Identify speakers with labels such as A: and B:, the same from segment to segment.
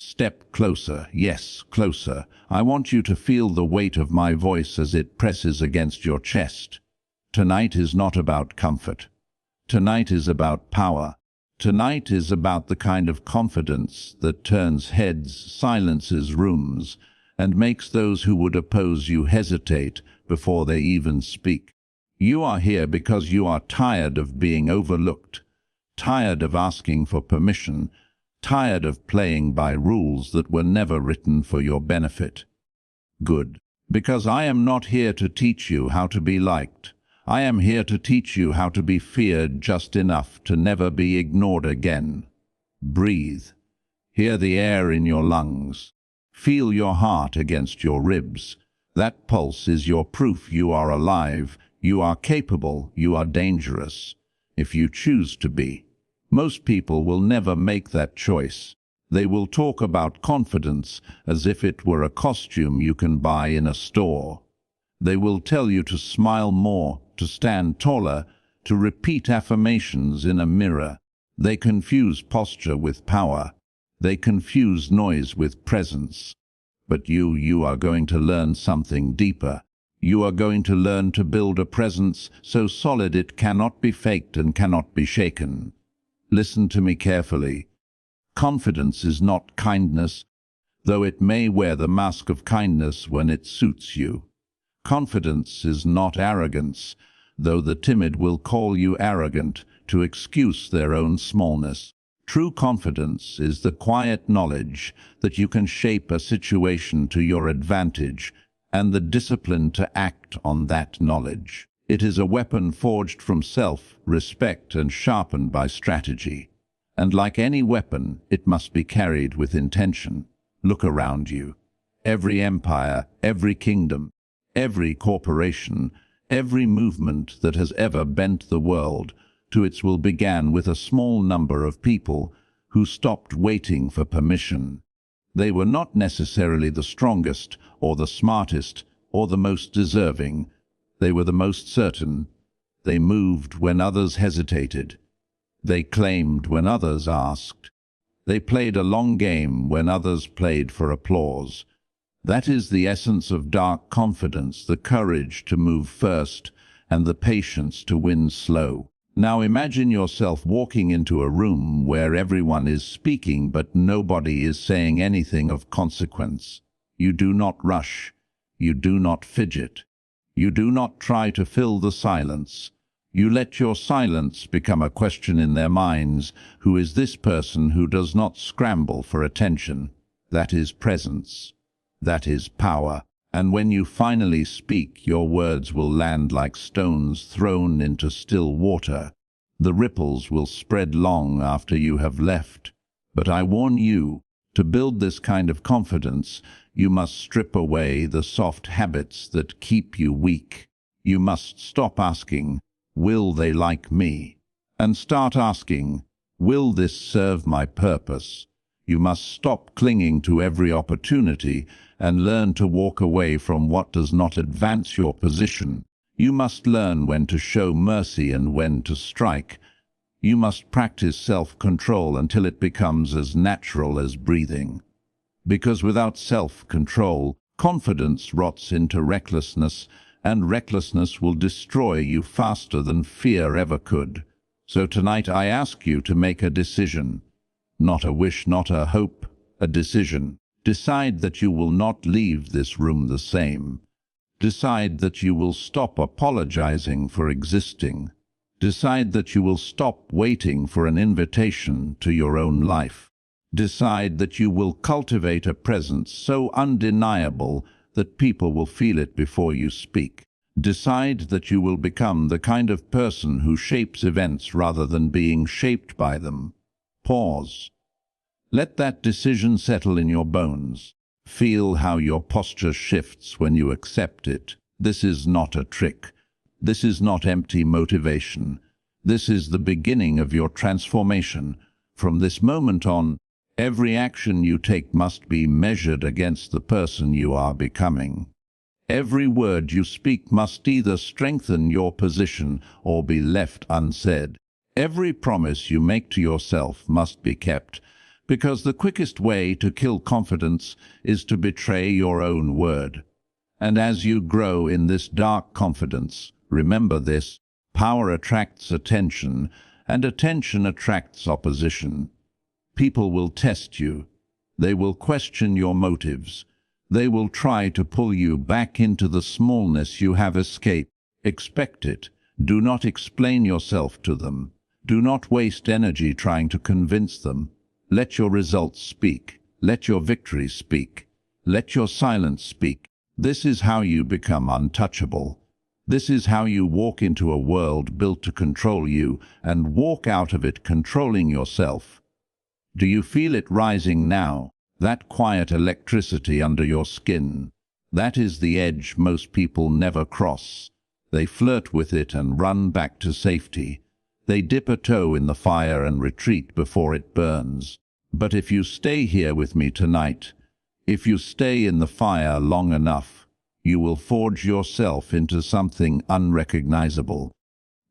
A: Step closer, yes, closer. I want you to feel the weight of my voice as it presses against your chest. Tonight is not about comfort. Tonight is about power. Tonight is about the kind of confidence that turns heads, silences rooms, and makes those who would oppose you hesitate before they even speak. You are here because you are tired of being overlooked, tired of asking for permission, tired of playing by rules that were never written for your benefit. Good. Because I am not here to teach you how to be liked. I am here to teach you how to be feared just enough to never be ignored again. Breathe. Hear the air in your lungs. Feel your heart against your ribs. That pulse is your proof you are alive, you are capable, you are dangerous, if you choose to be. Most people will never make that choice. They will talk about confidence as if it were a costume you can buy in a store. They will tell you to smile more, to stand taller, to repeat affirmations in a mirror. They confuse posture with power. They confuse noise with presence. But you are going to learn something deeper. You are going to learn to build a presence so solid it cannot be faked and cannot be shaken. Listen to me carefully. Confidence is not kindness, though it may wear the mask of kindness when it suits you. Confidence is not arrogance, though the timid will call you arrogant to excuse their own smallness. True confidence is the quiet knowledge that you can shape a situation to your advantage and the discipline to act on that knowledge. It is a weapon forged from self-respect and sharpened by strategy. And like any weapon, it must be carried with intention. Look around you. Every empire, every kingdom, every corporation, every movement that has ever bent the world to its will began with a small number of people who stopped waiting for permission. They were not necessarily the strongest or the smartest or the most deserving. They were the most certain. They moved when others hesitated. They claimed when others asked. They played a long game when others played for applause. That is the essence of dark confidence, the courage to move first and the patience to win slow. Now imagine yourself walking into a room where everyone is speaking but nobody is saying anything of consequence. You do not rush. You do not fidget. You do not try to fill the silence. You let your silence become a question in their minds. Who is this person who does not scramble for attention? That is presence. That is power. And when you finally speak, your words will land like stones thrown into still water. The ripples will spread long after you have left. But I warn you, to build this kind of confidence, you must strip away the soft habits that keep you weak. You must stop asking, "Will they like me?" and start asking, "Will this serve my purpose?" You must stop clinging to every opportunity and learn to walk away from what does not advance your position. You must learn when to show mercy and when to strike. You must practice self-control until it becomes as natural as breathing. Because without self-control, confidence rots into recklessness, and recklessness will destroy you faster than fear ever could. So tonight I ask you to make a decision. Not a wish, not a hope, a decision. Decide that you will not leave this room the same. Decide that you will stop apologizing for existing. Decide that you will stop waiting for an invitation to your own life. Decide that you will cultivate a presence so undeniable that people will feel it before you speak. Decide that you will become the kind of person who shapes events rather than being shaped by them. Pause. Let that decision settle in your bones. Feel how your posture shifts when you accept it. This is not a trick. This is not empty motivation. This is the beginning of your transformation. From this moment on, every action you take must be measured against the person you are becoming. Every word you speak must either strengthen your position or be left unsaid. Every promise you make to yourself must be kept, Because the quickest way to kill confidence is to betray your own word. And as you grow in this dark confidence, remember this: power attracts attention, and attention attracts opposition. People will test you. They will question your motives. They will try to pull you back into the smallness you have escaped. Expect it. Do not explain yourself to them. Do not waste energy trying to convince them. Let your results speak. Let your victories speak. Let your silence speak. This is how you become untouchable. This is how you walk into a world built to control you and walk out of it controlling yourself. Do you feel it rising now? That quiet electricity under your skin? That is the edge most people never cross. They flirt with it and run back to safety. They dip a toe in the fire and retreat before it burns. But if you stay here with me tonight, if you stay in the fire long enough, you will forge yourself into something unrecognizable.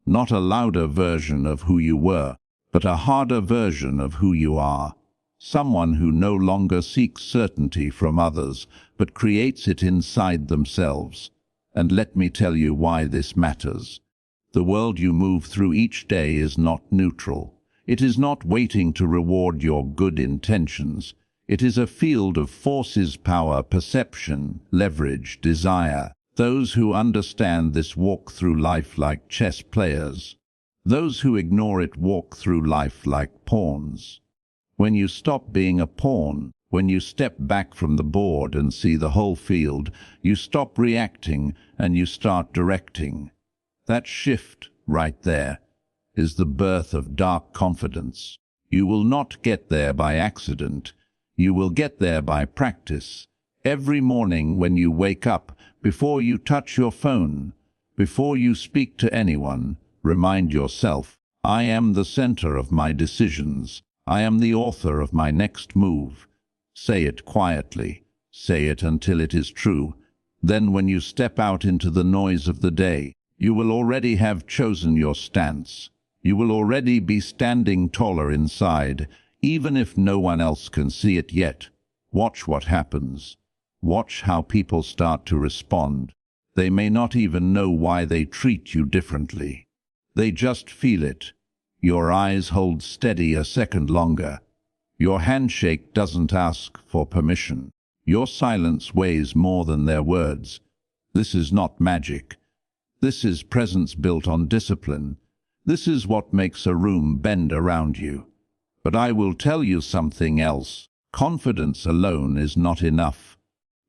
A: Not a louder version of who you were, but a harder version of who you are. Someone who no longer seeks certainty from others, but creates it inside themselves. And let me tell you why this matters. The world you move through each day is not neutral. It is not waiting to reward your good intentions. It is a field of forces, power, perception, leverage, desire. Those who understand this walk through life like chess players. Those who ignore it walk through life like pawns. When you stop being a pawn, when you step back from the board and see the whole field, you stop reacting and you start directing. That shift, right there, is the birth of dark confidence. You will not get there by accident. You will get there by practice. Every morning when you wake up, before you touch your phone, before you speak to anyone, remind yourself, I am the center of my decisions. I am the author of my next move. Say it quietly. Say it until it is true. Then when you step out into the noise of the day, you will already have chosen your stance. You will already be standing taller inside, even if no one else can see it yet. Watch what happens. Watch how people start to respond. They may not even know why they treat you differently. They just feel it. Your eyes hold steady a second longer. Your handshake doesn't ask for permission. Your silence weighs more than their words. This is not magic. This is presence built on discipline. This is what makes a room bend around you. But I will tell you something else. Confidence alone is not enough.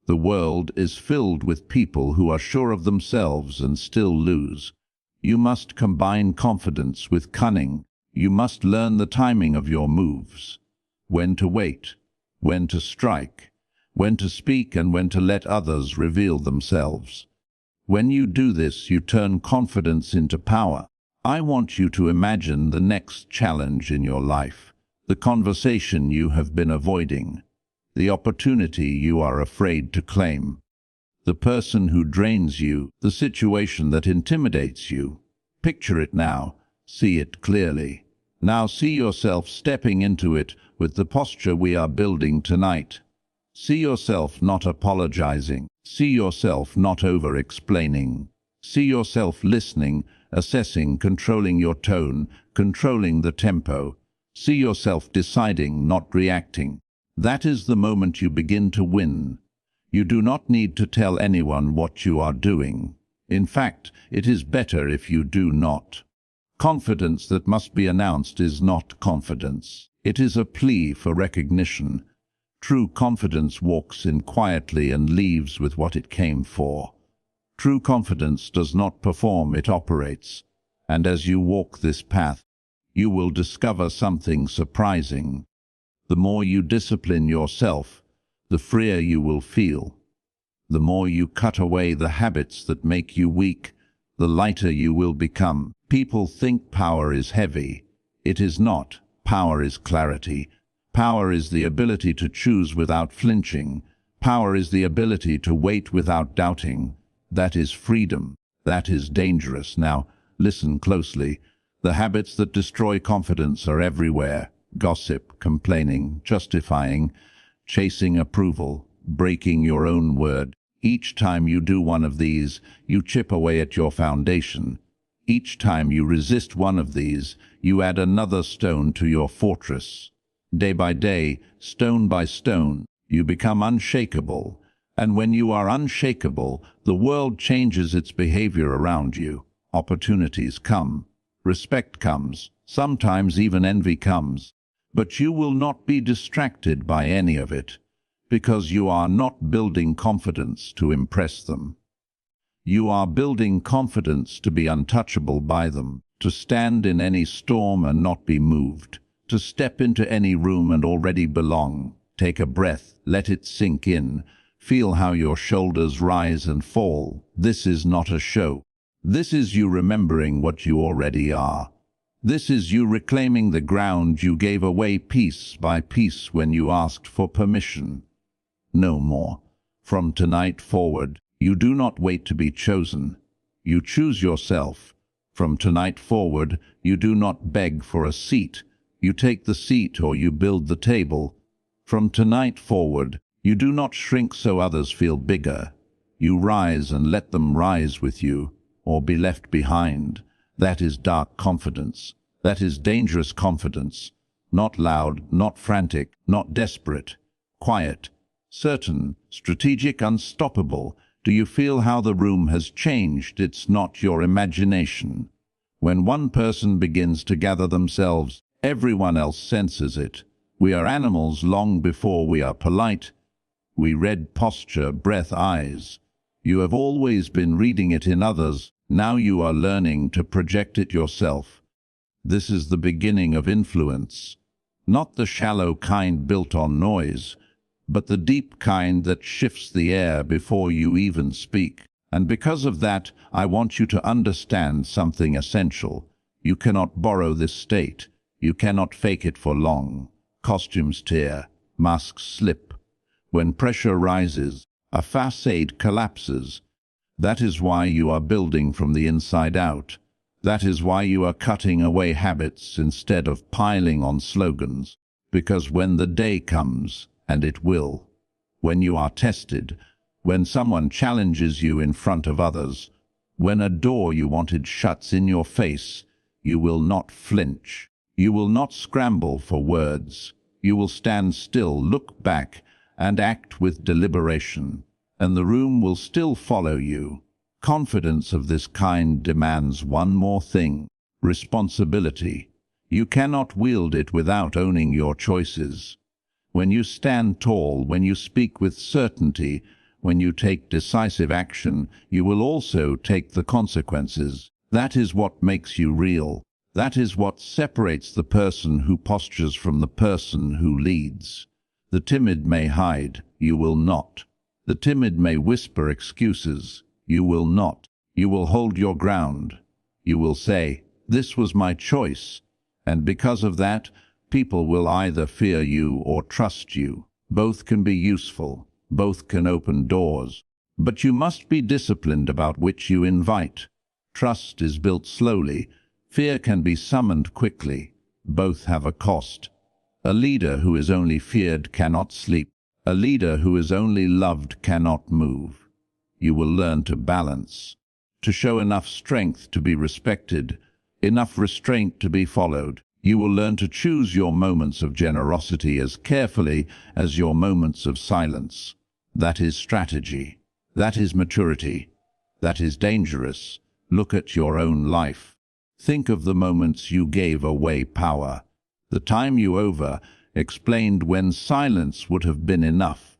A: The world is filled with people who are sure of themselves and still lose. You must combine confidence with cunning. You must learn the timing of your moves. When to wait, when to strike, when to speak, and when to let others reveal themselves. When you do this, you turn confidence into power. I want you to imagine the next challenge in your life, the conversation you have been avoiding, the opportunity you are afraid to claim, the person who drains you, the situation that intimidates you. Picture it now. See it clearly. Now see yourself stepping into it with the posture we are building tonight. See yourself not apologizing. See yourself not over-explaining. See yourself listening, assessing, controlling your tone, controlling the tempo. See yourself deciding, not reacting. That is the moment you begin to win. You do not need to tell anyone what you are doing. In fact, it is better if you do not. Confidence that must be announced is not confidence. It is a plea for recognition. True confidence walks in quietly and leaves with what it came for. True confidence does not perform, it operates. And as you walk this path, you will discover something surprising. The more you discipline yourself, the freer you will feel. The more you cut away the habits that make you weak, the lighter you will become. People think power is heavy. It is not. Power is clarity. Power is the ability to choose without flinching. Power is the ability to wait without doubting. That is freedom. That is dangerous. Now, listen closely. The habits that destroy confidence are everywhere. gossip, complaining, justifying, chasing approval, breaking your own word. Each time you do one of these, you chip away at your foundation. Each time you resist one of these, you add another stone to your fortress. Day by day, stone by stone, you become unshakable. And when you are unshakable, the world changes its behavior around you. Opportunities come. Respect comes. Sometimes even envy comes. But you will not be distracted by any of it, because you are not building confidence to impress them. You are building confidence to be untouchable by them, to stand in any storm and not be moved, to step into any room and already belong. Take a breath, let it sink in. Feel how your shoulders rise and fall. This is not a show. This is you remembering what you already are. This is you reclaiming the ground you gave away piece by piece when you asked for permission. No more. From tonight forward, you do not wait to be chosen. You choose yourself. From tonight forward, you do not beg for a seat. You take the seat or you build the table. From tonight forward, you do not shrink so others feel bigger. You rise and let them rise with you, or be left behind. That is dark confidence. That is dangerous confidence. Not loud, not frantic, not desperate. Quiet, certain, strategic, unstoppable. Do you feel how the room has changed? It's not your imagination. When one person begins to gather themselves, everyone else senses it. We are animals long before we are polite. We read posture, breath, eyes. You have always been reading it in others. Now you are learning to project it yourself. This is the beginning of influence. Not the shallow kind built on noise, but the deep kind that shifts the air before you even speak. And because of that, I want you to understand something essential. You cannot borrow this state. You cannot fake it for long. Costumes tear, masks slip. When pressure rises, a facade collapses. That is why you are building from the inside out. That is why you are cutting away habits instead of piling on slogans. Because when the day comes, and it will, when you are tested, when someone challenges you in front of others, when a door you wanted shuts in your face, you will not flinch. You will not scramble for words. You will stand still, look back, and act with deliberation. And the room will still follow you. Confidence of this kind demands one more thing: responsibility. You cannot wield it without owning your choices. When you stand tall, when you speak with certainty, when you take decisive action, you will also take the consequences. That is what makes you real. That is what separates the person who postures from the person who leads. The timid may hide, you will not. The timid may whisper excuses, you will not. You will hold your ground. You will say, "This was my choice." And because of that, people will either fear you or trust you. Both can be useful. Both can open doors. But you must be disciplined about which you invite. Trust is built slowly. Fear can be summoned quickly. Both have a cost. A leader who is only feared cannot sleep. A leader who is only loved cannot move. You will learn to balance, to show enough strength to be respected, enough restraint to be followed. You will learn to choose your moments of generosity as carefully as your moments of silence. That is strategy. That is maturity. That is dangerous. Look at your own life. Think of the moments you gave away power. The time you over-explained when silence would have been enough.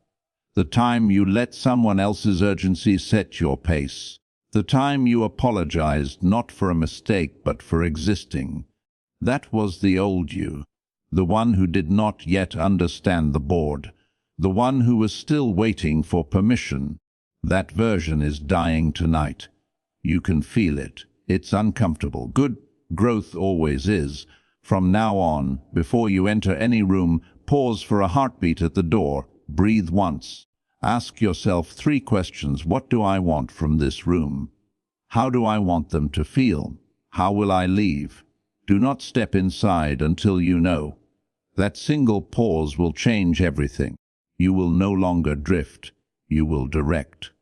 A: The time you let someone else's urgency set your pace. The time you apologized not for a mistake but for existing. That was the old you, the one who did not yet understand the board, the one who was still waiting for permission. That version is dying tonight. You can feel it. It's uncomfortable. Good growth always is. From now on, before you enter any room, pause for a heartbeat at the door. Breathe once. Ask yourself 3 questions. What do I want from this room? How do I want them to feel? How will I leave? Do not step inside until you know. That single pause will change everything. You will no longer drift. You will direct.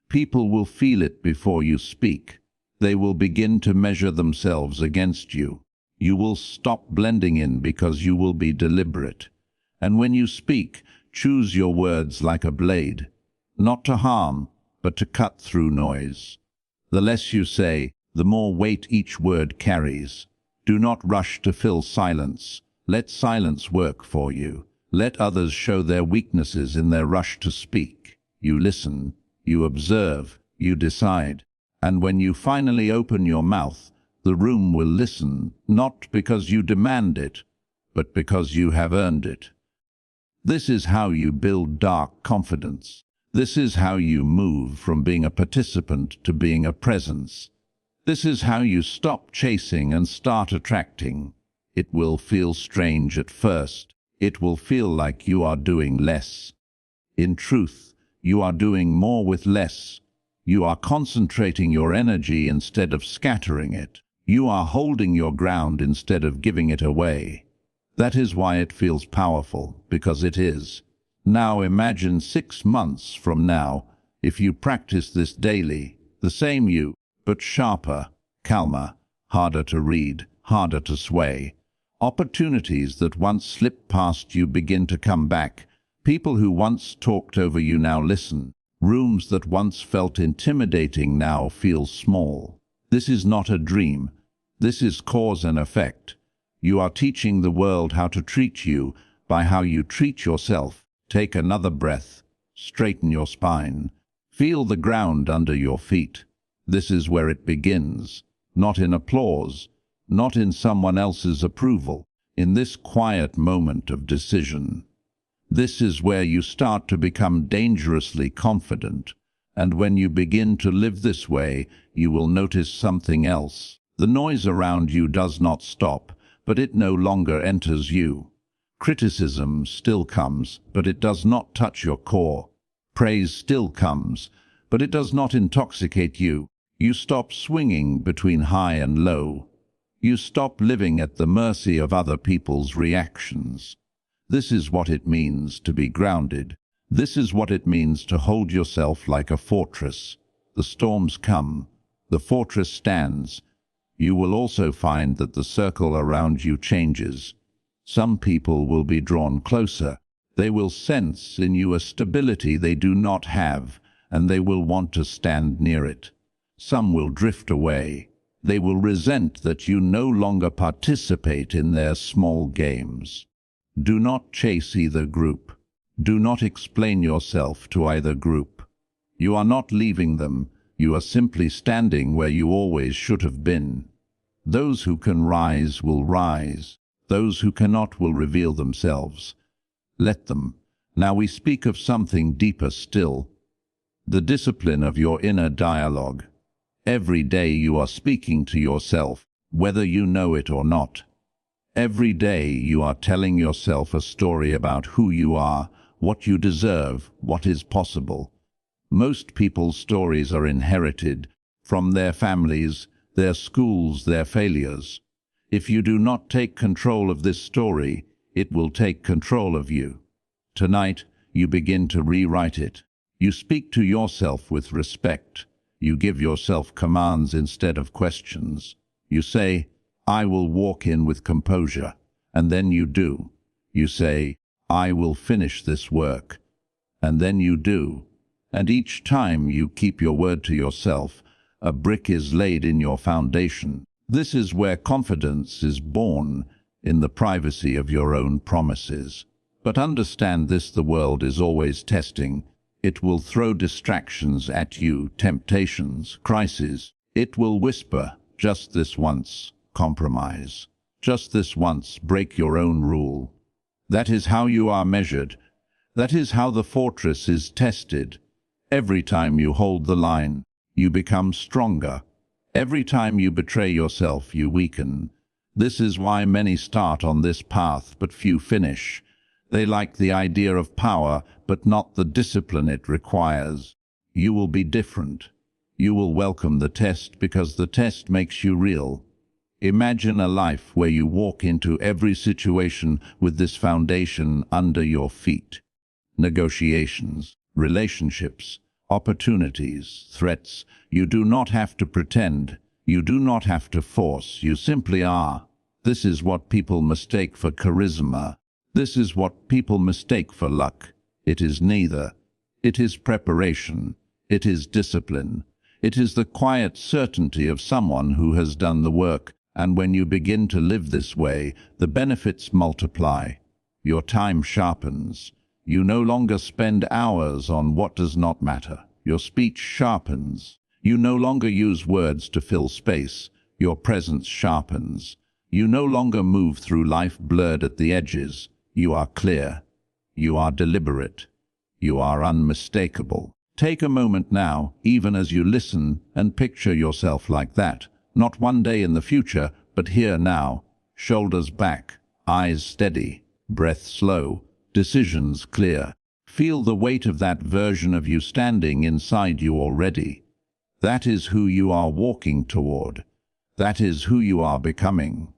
A: People will feel it before you speak. They will begin to measure themselves against you. You will stop blending in because you will be deliberate. And when you speak, choose your words like a blade, not to harm, but to cut through noise. The less you say, the more weight each word carries. Do not rush to fill silence. Let silence work for you. Let others show their weaknesses in their rush to speak. You listen, you observe, you decide. And when you finally open your mouth, the room will listen, not because you demand it, but because you have earned it. This is how you build dark confidence. This is how you move from being a participant to being a presence. This is how you stop chasing and start attracting. It will feel strange at first. It will feel like you are doing less. In truth, you are doing more with less. You are concentrating your energy instead of scattering it. You are holding your ground instead of giving it away. That is why it feels powerful, because it is. Now imagine 6 months from now, if you practice this daily, the same you, but sharper, calmer, harder to read, harder to sway. Opportunities that once slipped past you begin to come back. People who once talked over you now listen. Rooms that once felt intimidating now feel small. This is not a dream. This is cause and effect. You are teaching the world how to treat you by how you treat yourself. Take another breath. Straighten your spine. Feel the ground under your feet. This is where it begins. Not in applause, not in someone else's approval, in this quiet moment of decision. This is where you start to become dangerously confident, and when you begin to live this way, you will notice something else. The noise around you does not stop, but it no longer enters you. Criticism still comes, but it does not touch your core. Praise still comes, but it does not intoxicate you. You stop swinging between high and low. You stop living at the mercy of other people's reactions. This is what it means to be grounded. This is what it means to hold yourself like a fortress. The storms come. The fortress stands. You will also find that the circle around you changes. Some people will be drawn closer. They will sense in you a stability they do not have, and they will want to stand near it. Some will drift away. They will resent that you no longer participate in their small games. Do not chase either group. Do not explain yourself to either group. You are not leaving them. You are simply standing where you always should have been. Those who can rise will rise. Those who cannot will reveal themselves. Let them. Now we speak of something deeper still. The discipline of your inner dialogue. Every day you are speaking to yourself, whether you know it or not. Every day you are telling yourself a story about who you are, what you deserve, what is possible. Most people's stories are inherited from their families, their schools, their failures. If you do not take control of this story, it will take control of you. Tonight, you begin to rewrite it. You speak to yourself with respect. You give yourself commands instead of questions. You say, I will walk in with composure, and then you do. You say, I will finish this work, and then you do. And each time you keep your word to yourself, a brick is laid in your foundation. This is where confidence is born, in the privacy of your own promises. But understand this: the world is always testing. It will throw distractions at you, temptations, crises. It will whisper, just this once. Compromise. Just this once, break your own rule. That is how you are measured. That is how the fortress is tested. Every time you hold the line, you become stronger. Every time you betray yourself, you weaken. This is why many start on this path, but few finish. They like the idea of power, but not the discipline it requires. You will be different. You will welcome the test because the test makes you real. Imagine a life where you walk into every situation with this foundation under your feet. Negotiations, relationships, opportunities, threats. You do not have to pretend. You do not have to force. You simply are. This is what people mistake for charisma. This is what people mistake for luck. It is neither. It is preparation. It is discipline. It is the quiet certainty of someone who has done the work, and when you begin to live this way, the benefits multiply. Your time sharpens. You no longer spend hours on what does not matter. Your speech sharpens. You no longer use words to fill space. Your presence sharpens. You no longer move through life blurred at the edges. You are clear. You are deliberate. You are unmistakable. Take a moment now, even as you listen, and picture yourself like that. Not one day in the future, but here now. Shoulders back, eyes steady, breath slow, decisions clear. Feel the weight of that version of you standing inside you already. That is who you are walking toward. That is who you are becoming.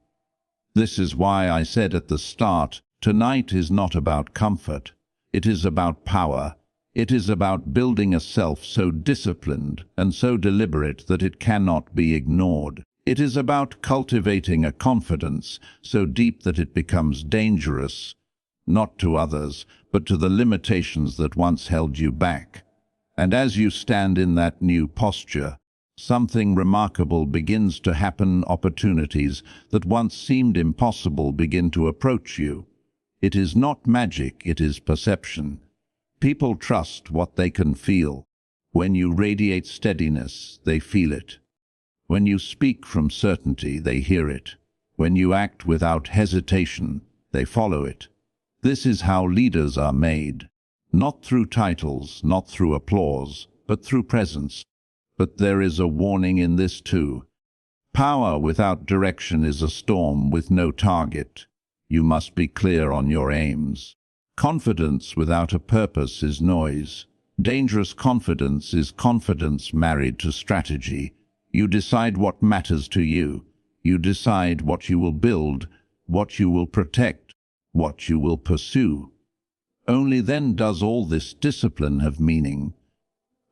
A: This is why I said at the start, tonight is not about comfort. It is about power. It is about building a self so disciplined and so deliberate that it cannot be ignored. It is about cultivating a confidence so deep that it becomes dangerous, not to others, but to the limitations that once held you back. And as you stand in that new posture, something remarkable begins to happen. Opportunities that once seemed impossible begin to approach you. It is not magic, it is perception. People trust what they can feel. When you radiate steadiness, they feel it. When you speak from certainty, they hear it. When you act without hesitation, they follow it. This is how leaders are made. Not through titles, not through applause, but through presence. But there is a warning in this too. Power without direction is a storm with no target. You must be clear on your aims. Confidence without a purpose is noise. Dangerous confidence is confidence married to strategy. You decide what matters to you. You decide what you will build, what you will protect, what you will pursue. Only then does all this discipline have meaning.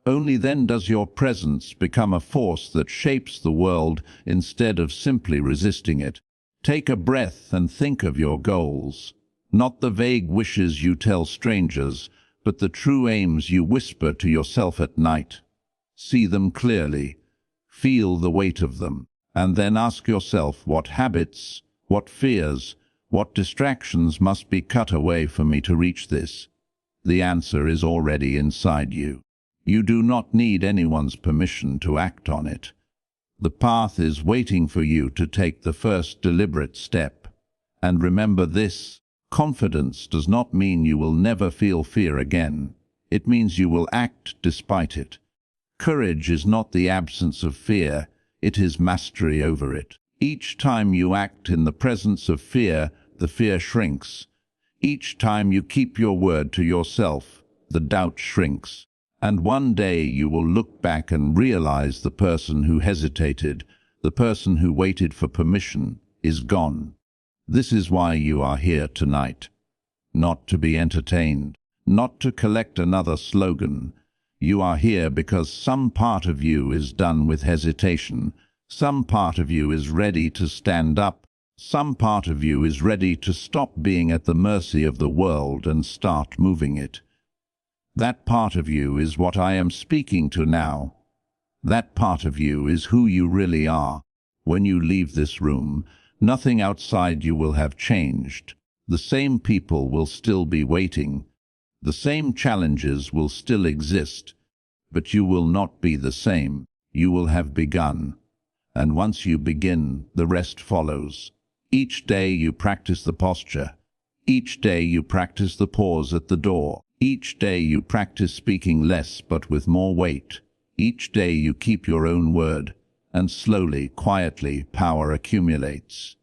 A: Only then does your presence become a force that shapes the world instead of simply resisting it. Take a breath and think of your goals. Not the vague wishes you tell strangers, but the true aims you whisper to yourself at night. See them clearly, feel the weight of them, and then ask yourself what habits, what fears, what distractions must be cut away for me to reach this. The answer is already inside you. You do not need anyone's permission to act on it. The path is waiting for you to take the first deliberate step. And remember this. Confidence does not mean you will never feel fear again. It means you will act despite it. Courage is not the absence of fear, it is mastery over it. Each time you act in the presence of fear, the fear shrinks. Each time you keep your word to yourself, the doubt shrinks. And one day you will look back and realize the person who hesitated, the person who waited for permission, is gone. This is why you are here tonight. Not to be entertained, not to collect another slogan. You are here because some part of you is done with hesitation. Some part of you is ready to stand up. Some part of you is ready to stop being at the mercy of the world and start moving it. That part of you is what I am speaking to now. That part of you is who you really are. When you leave this room, nothing outside you will have changed. The same people will still be waiting. The same challenges will still exist. But you will not be the same. You will have begun. And once you begin, the rest follows. Each day you practice the posture. Each day you practice the pause at the door. Each day you practice speaking less but with more weight. Each day you keep your own word. And slowly, quietly, power accumulates.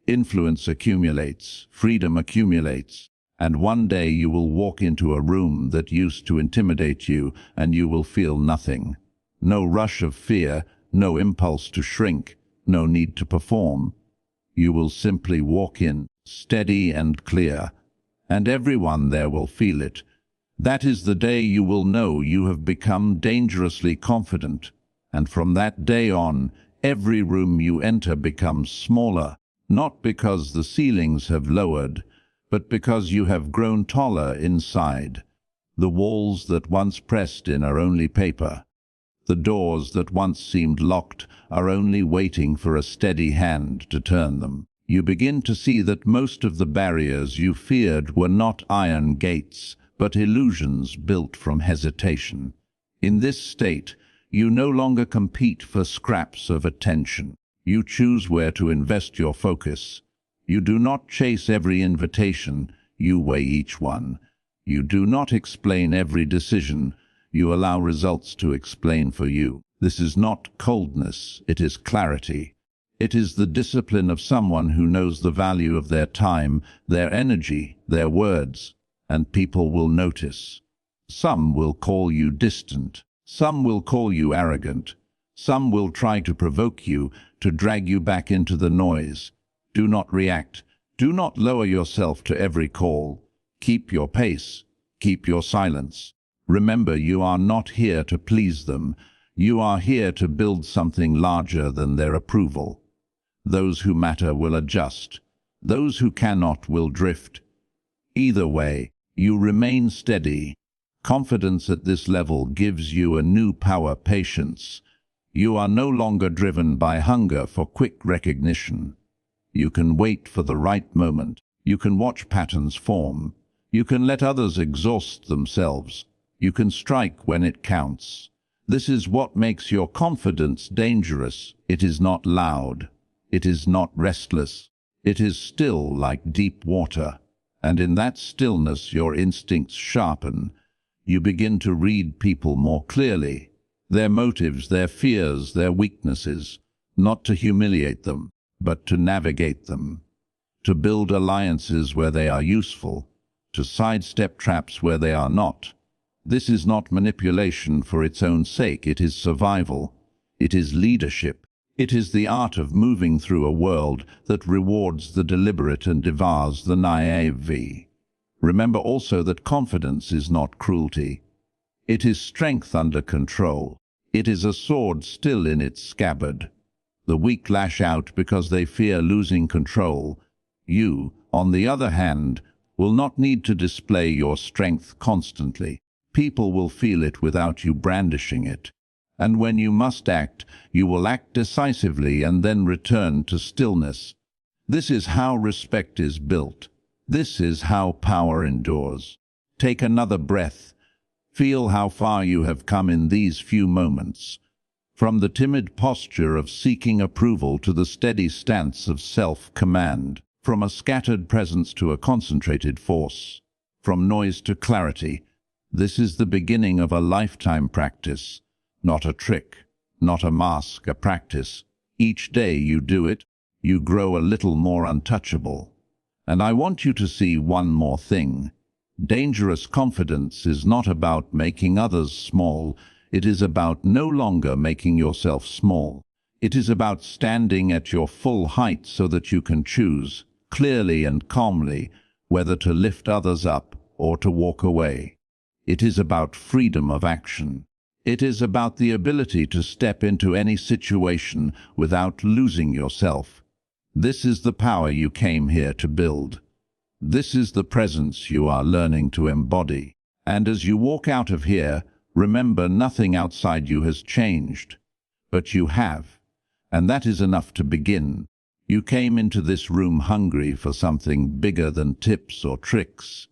A: Influence accumulates. Freedom accumulates. And one day you will walk into a room that used to intimidate you, and you will feel nothing. No rush of fear, no impulse to shrink, no need to perform. You will simply walk in, steady and clear, and everyone there will feel it. That is the day you will know you have become dangerously confident, and from that day on, every room you enter becomes smaller, not because the ceilings have lowered, but because you have grown taller inside. The walls that once pressed in are only paper. The doors that once seemed locked are only waiting for a steady hand to turn them. You begin to see that most of the barriers you feared were not iron gates, but illusions built from hesitation. In this state, you no longer compete for scraps of attention. You choose where to invest your focus. You do not chase every invitation, you weigh each one. You do not explain every decision, you allow results to explain for you. This is not coldness, it is clarity. It is the discipline of someone who knows the value of their time, their energy, their words, and people will notice. Some will call you distant, some will call you arrogant, some will try to provoke you, to drag you back into the noise. Do not react. Do not lower yourself to every call. Keep your pace. Keep your silence. Remember, you are not here to please them. You are here to build something larger than their approval. Those who matter will adjust. Those who cannot will drift. Either way, you remain steady. Confidence at this level gives you a new power, patience. You are no longer driven by hunger for quick recognition. You can wait for the right moment. You can watch patterns form. You can let others exhaust themselves. You can strike when it counts. This is what makes your confidence dangerous. It is not loud. It is not restless. It is still like deep water. And in that stillness your instincts sharpen. You begin to read people more clearly. Their motives, their fears, their weaknesses. Not to humiliate them, but to navigate them. To build alliances where they are useful. To sidestep traps where they are not. This is not manipulation for its own sake. It is survival. It is leadership. It is the art of moving through a world that rewards the deliberate and devours the naive. Remember also that confidence is not cruelty. It is strength under control. It is a sword still in its scabbard. The weak lash out because they fear losing control. You, on the other hand, will not need to display your strength constantly. People will feel it without you brandishing it. And when you must act, you will act decisively and then return to stillness. This is how respect is built. This is how power endures. Take another breath. Feel how far you have come in these few moments. From the timid posture of seeking approval to the steady stance of self-command. From a scattered presence to a concentrated force. From noise to clarity. This is the beginning of a lifetime practice. Not a trick, not a mask, a practice. Each day you do it, you grow a little more untouchable. And I want you to see one more thing. Dangerous confidence is not about making others small. It is about no longer making yourself small. It is about standing at your full height so that you can choose, clearly and calmly, whether to lift others up or to walk away. It is about freedom of action. It is about the ability to step into any situation without losing yourself. This is the power you came here to build. This is the presence you are learning to embody. And as you walk out of here, remember nothing outside you has changed. But you have. And that is enough to begin. You came into this room hungry for something bigger than tips or tricks.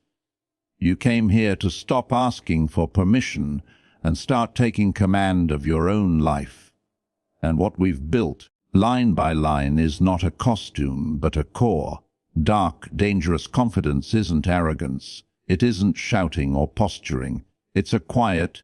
A: You came here to stop asking for permission and start taking command of your own life. And what we've built, line by line, is not a costume, but a core. Dark, dangerous confidence isn't arrogance. It isn't shouting or posturing. It's a quiet,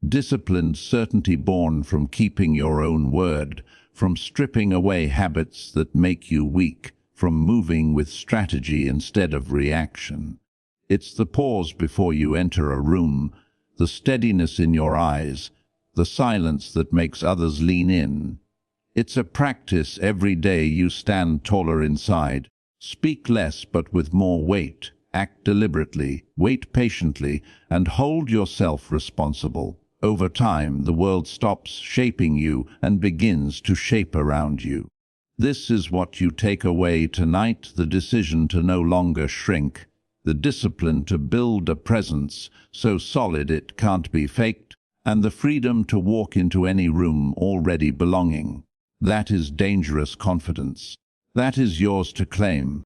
A: disciplined certainty born from keeping your own word, from stripping away habits that make you weak, from moving with strategy instead of reaction. It's the pause before you enter a room, the steadiness in your eyes, the silence that makes others lean in. It's a practice. Every day you stand taller inside. Speak less but with more weight. Act deliberately, wait patiently, and hold yourself responsible. Over time, the world stops shaping you and begins to shape around you. This is what you take away tonight: the decision to no longer shrink, the discipline to build a presence so solid it can't be faked, and the freedom to walk into any room already belonging. That is dangerous confidence. That is yours to claim.